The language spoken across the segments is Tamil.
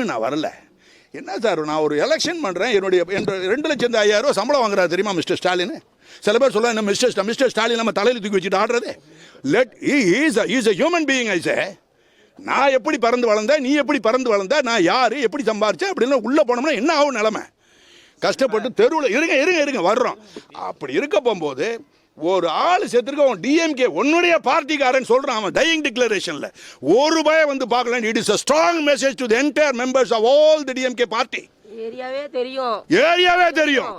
அதுக்குன்னு நான் வரல. என்ன சார், நான் ஒரு எலெக்ஷன் பண்ணுறேன், என்னுடைய 2,05,000 ரூபா சம்பளம் வாங்குறாரு தெரியுமா மிஸ்டர் ஸ்டாலின்? சில பேர் சொல்ல என்ன மிஸ்டர் ஸ்டாலின் நம்ம தலையில் தூக்கி வச்சுட்டு ஆடுறது. Is a human being. I say நான் எப்படி பறந்து வளர்ந்தேன், நீ எப்படி பறந்து வளர்ந்த, நான் யார், எப்படி சம்பாரிச்சேன் அப்படின்னு உள்ளே போனோம்னா என்ன ஆகும் நிலைமை? கஷ்டப்பட்டு தெருவில் இருங்க வர்றோம். அப்படி இருக்க போகும்போது ஒரு ஆள் செத்துருக்க டிஎம்கே உன்னுடைய பார்ட்டிக்காரன் சொல்றான், அவன் டையிங் டிக்ளரேஷன்ல ஒரு பய வந்து பார்க்கலாம். It is a strong message to the entire members of all the DMK party. ஏரியாவே தெரியும்.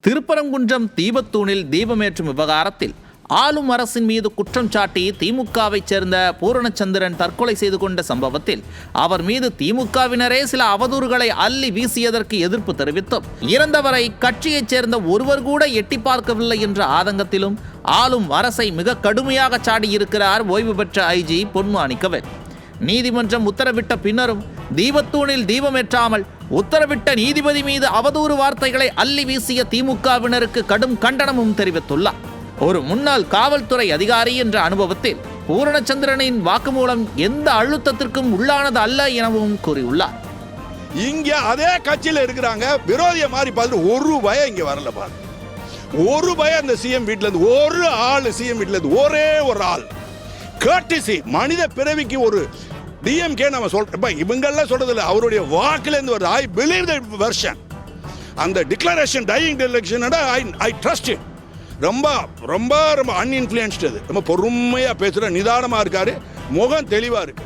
திருப்பரங்குன்றம் தீபத்தூணில் தீபமேற்றும் விவகாரத்தில் ஆளும் அரசின் மீது குற்றம் சாட்டி திமுகவை சேர்ந்த பூரணச்சந்திரன் தற்கொலை செய்து கொண்ட சம்பவத்தில் அவர் மீது திமுகவினரே சில அவதூறுகளை அள்ளி வீசியதற்கு எதிர்ப்பு தெரிவித்தும் இறந்தவரை கட்சியைச் சேர்ந்த ஒருவர் கூட எட்டி பார்க்கவில்லை என்ற ஆதங்கத்திலும் ஆளும் அரசை மிக கடுமையாக சாடியிருக்கிறார் ஓய்வு பெற்ற ஐஜி பொன்மாணிக்கவேல். நீதிமன்றம் உத்தரவிட்ட பின்னரும் தீபத்தூணில் தீபமேற்றாமல் உத்தரவிட்ட நீதிபதி மீது அவதூறு வார்த்தைகளை அள்ளி வீசிய திமுகவினருக்கு கடும் கண்டனமும் தெரிவித்துள்ளார். ஒரு முன்னாள் காவல்துறை அதிகாரி என்ற அனுபவத்தில் பூரணச்சந்திரனின் வாக்குமூலம் எந்த அழுத்தத்திற்கும் உள்ளானது அல்ல எனவும் கூறியுள்ளார். இங்க அதே கட்சியில் இருக்கிறாங்க, விரோதிய மாதிரி பார்த்துட்டு ஒரு பயம் இங்க வரல பாரு. ஒரு பயம் அந்த சிஎம் வீட்டுல இருந்து ஒரு ஆள், சிஎம் வீட்டுல இருந்து ஒரே ஒரு ஆள். கர்டிசி மனித பிறவிக்கு ஒரு டிஎம்கே நம்ம சொல்றோம், இவங்கெல்லாம் சொல்றது இல்லை, அவருடைய வாக்குல இருந்து வருது. I believe the version. அந்த declaration dying declaration I trust it. ரொம்ப ரொம்ப ரொம்ப அன்இன்ஃப்ளூயன்ஸ்டு. அது ரொம்ப பொறுமையா பேசுற, நிதானமா இருக்காரு, முகம் தெளிவா இருக்கு.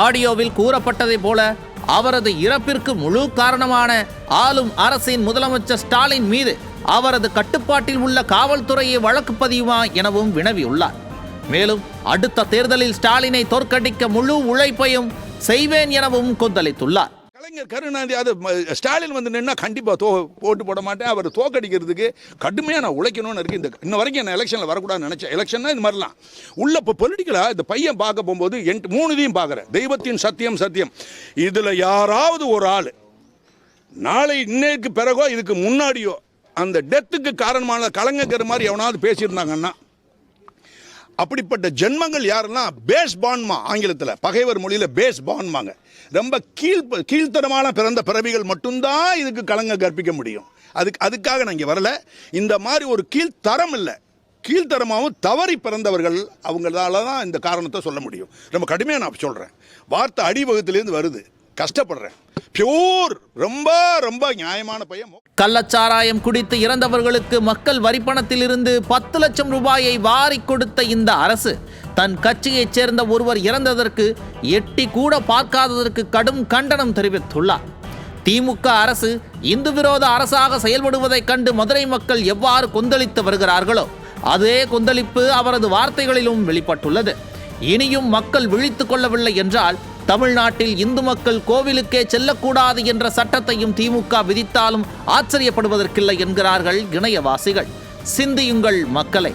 ஆடியோவில் கூறப்பட்டதை போல அவரது இறப்பிற்கு முழு காரணமான ஆளும் அரசின் முதலமைச்சர் ஸ்டாலின் மீது அவரது கட்டுப்பாட்டில் உள்ள காவல்துறையை வழக்கு பதியுமா எனவும் வினவியுள்ளார். மேலும் அடுத்த தேர்தலில் ஸ்டாலினை தோற்கடிக்க முழு உழைப்பையும் செய்வேன் எனவும் கொந்தளித்துள்ளார். கலைஞர் கருணாநிதி அது ஸ்டாலின் வந்து நின்னா கண்டிப்பா போட்டு போட மாட்டேன், அவர் தோக்கடிக்கிறதுக்கு கடுமையாக நான் உழைக்கணும்னு இருக்கு. இந்த இன்ன வரைக்கும் என்ன எலெக்ஷனில் வரக்கூடாதுன்னு நினைச்சேன். எலெக்ஷன்னா இந்த மாதிரிலாம் உள்ள இப்போ பொலிட்டிக்கலாக இந்த பையன் பார்க்க போகும்போது 3 பார்க்குறேன். தெய்வத்தின் சத்தியம் இதில் யாராவது ஒரு ஆள் நாளை இன்னைக்கு பிறகோ இதுக்கு முன்னாடியோ அந்த டெத்துக்கு காரணமான கலைஞர் மாதிரி எவனாவது பேசியிருந்தாங்கன்னா, அப்படிப்பட்ட ஜென்மங்கள் யாரெல்லாம் பேஸ் பான்மா, ஆங்கிலத்தில் பகைவர் மொழியில் பேஸ் பான்மாங்க, ரொம்ப கீழ்த்தரமான பிறந்த பிறவிகள் மட்டும்தான் இதுக்கு கலங்க கற்பிக்க முடியும். அதுக்காக நான் இங்கே வரல. இந்த மாதிரி ஒரு கீழ்த்தரம் இல்லை, கீழ்த்தரமாகவும் தவறி பிறந்தவர்கள் அவங்களால தான் இந்த காரணத்தை சொல்ல முடியும். ரொம்ப கடுமையாக நான் சொல்கிறேன், வார்த்தை அடிவகத்திலேருந்து வருது, கஷ்டப்படுறேன். பியூர் ரொம்ப ரொம்ப நியாயமான பையன். கள்ளச்சாராயம் குடித்து இறந்தவர்களுக்கு மக்கள் வரிப்பணத்தில் இருந்து 10 லட்சம் ரூபாயை வாரி கொடுத்த இந்த அரசு தன் கட்சியைச் சேர்ந்த ஒருவர் இறந்ததற்கு எட்டி கூட பார்க்காததற்கு கடும் கண்டனம் தெரிவித்துள்ளார். திமுக அரசு இந்து விரோத அரசாக செயல்படுவதைக் கண்டு மதுரை மக்கள் எவ்வாறு கொந்தளித்து வருகிறார்களோ அதே கொந்தளிப்பு அவரது வார்த்தைகளிலும் வெளிப்பட்டுள்ளது. இனியும் மக்கள் விழித்துக் கொள்ளவில்லை என்றால் தமிழ்நாட்டில் இந்து மக்கள் கோவிலுக்கே செல்லக்கூடாது என்ற சட்டத்தையும் திமுக விதித்தாலும் ஆச்சரியப்படுவதற்கில்லை என்கிறார்கள் இணையவாசிகள். சிந்தியுங்கள் மக்களை.